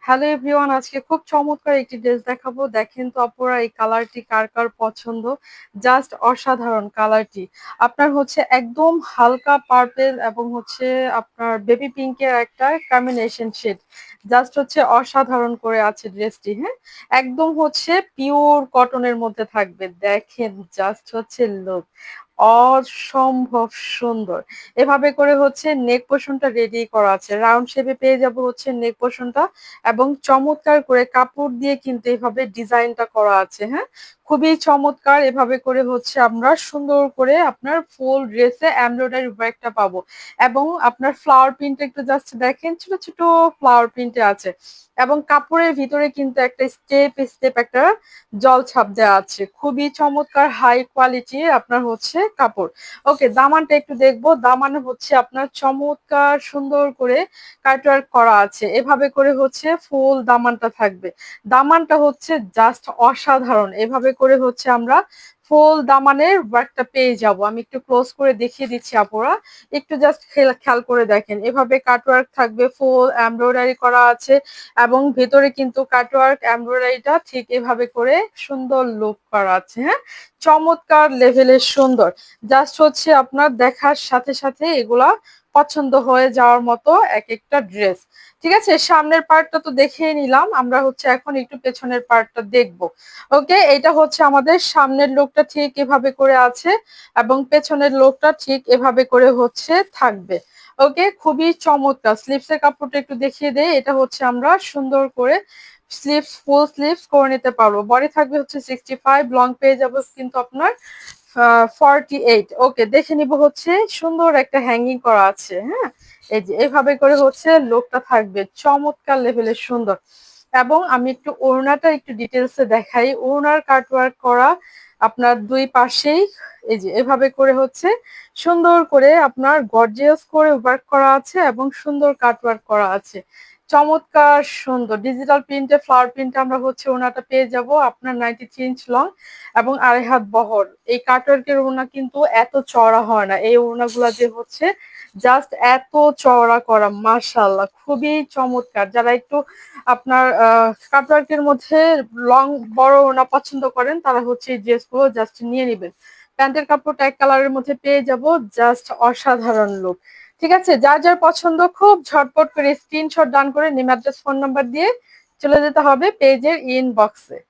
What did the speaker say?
Hello everyone, আজকে খুব চমৎকার একটি ড্রেস দেখাবো। দেখেন তো আপুরা, এই কালারটি কার কার পছন্দ। জাস্ট অসাধারণ কালারটি। আপনার হচ্ছে একদম হালকা পার্পেল এবং হচ্ছে আপনার বেবি পিঙ্কের একটা কম্বিনেশন শেড। জাস্ট হচ্ছে অসাধারণ করে আছে ড্রেসটি। হ্যাঁ, একদম হচ্ছে পিওর কটনের মধ্যে থাকবে। দেখেন জাস্ট হচ্ছে লুক অসম্ভব সুন্দর। এভাবে করে হচ্ছে নেক পোর্শনটা রেডি করা আছে, রাউন্ড শেপে পেয়ে যাব হচ্ছে নেক পোর্শনটা, এবং চমৎকার করে কাপড় দিয়ে কিন্তু এভাবে ডিজাইনটা করা আছে। হ্যাঁ, খুবই চমৎকার। এভাবে করে হচ্ছে আমরা সুন্দর করে আপনার ফুল ড্রেসে এমব্রয়ডারি ওয়ার্কটা পাবো, এবং আপনার ফ্লাওয়ার প্রিন্ট একটু জাস্ট দেখেন, ছোট ছোট ফ্লাওয়ার প্রিন্টে আছে, এবং কাপড়ের ভিতরে কিন্তু একটা স্টেপ স্টেপ একটা জল ছাপ দেওয়া আছে। খুবই চমৎকার হাই কোয়ালিটির আপনার হচ্ছে কাপড়। ওকে, দামানটা একটু দেখবো। দামানে হচ্ছে আপনার চমৎকার সুন্দর করে কাটওয়ার্ক করা আছে। এভাবে করে হচ্ছে ফুল দামানটা থাকবে। দামানটা হচ্ছে জাস্ট অসাধারণ। এভাবে করে হচ্ছে আমরা ফুল দামানের ওয়ার্কটা পেয়ে যাব। আমি একটু ক্লোজ করে দেখিয়ে দিচ্ছি আপুরা, একটু জাস্ট খেয়াল করে দেখেন। এভাবে কাটওয়ার্ক থাকবে, ফুল এমব্রয়ডারি করা আছে, এবং ভেতরে কিন্তু কাটওয়ার্ক এমব্রয়ডারিটা ঠিক এভাবে করে সুন্দর লুক করা আছে। হ্যাঁ, চমৎকার লেভেলের সুন্দর। জাস্ট হচ্ছে আপনার দেখার সাথে সাথে এগুলা পছন্দ হয়ে যাওয়ার মতো এক একটা ড্রেস। ঠিক আছে, সামনের পার্টটা তো দেখিয়ে নিলাম, আমরা হচ্ছে এখন একটু পেছনের পার্টটা দেখব। ওকে, এটা হচ্ছে আমাদের সামনের লুকটা ঠিক এভাবে করে আছে, এবং পেছনের লুকটা ঠিক এভাবে করে হচ্ছে থাকবে। ওকে, খুবই চমৎকার। স্লিভসের কাপড়টা একটু দেখিয়ে দেই। এটা হচ্ছে আমরা সুন্দর করে স্লিভস, ফুল স্লিভস করে নিতে পারবো। বডি থাকবে হচ্ছে 65, লং পেয়ে যাবো কিন্তু আপনার 48। ওকে, দেখে নিব হচ্ছে সুন্দর একটা হ্যাঙ্গিং করা আছে। হ্যাঁ, এই যে এভাবে করে হচ্ছে লোকটা থাকবে চমৎকার লেভেলের সুন্দর। এবং আমি একটু ওড়নাটা একটু ডিটেলসে দেখাই। ওড়নার কাটওয়ার্ক করা আপনার দুই পাশেই এই যে এভাবে করে হচ্ছে সুন্দর করে আপনার গর্জিয়াস করে ওয়ার্ক করা আছে, এবং সুন্দর কাটওয়ার্ক করা আছে। চমৎকার সুন্দর ডিজিটাল প্রিন্টে ফ্লাওয়ার প্রিন্টে আমরা হচ্ছে ওড়নাটা পেয়ে যাব আপনার 93 ইঞ্চ লং এবং 2.5 হাত বহর। এই কাটওয়ার্কের ওড়না কিন্তু এত চওড়া হয় না। এই ওড়নাগুলা যে হচ্ছে জাস্ট এত চওড়া করা, মাশাআল্লাহ খুবই চমৎকার। যারা একটু আপনার কাটওয়ার্কের মধ্যে লং বড় ওড়না পছন্দ করেন, তারা হচ্ছে এই ড্রেসগুলো জাস্ট নিয়ে নেবেন। প্যান্টের কাপড়টা এক কালারের মধ্যে পেয়ে যাব, জাস্ট অসাধারণ লুক। ঠিক আছে, যার যার পছন্দ খুব ঝটপট করে স্ক্রিনশট ডান করে নিম অ্যাড্রেস ফোন নাম্বার দিয়ে চলে যেতে হবে পেজের ইনবক্সে।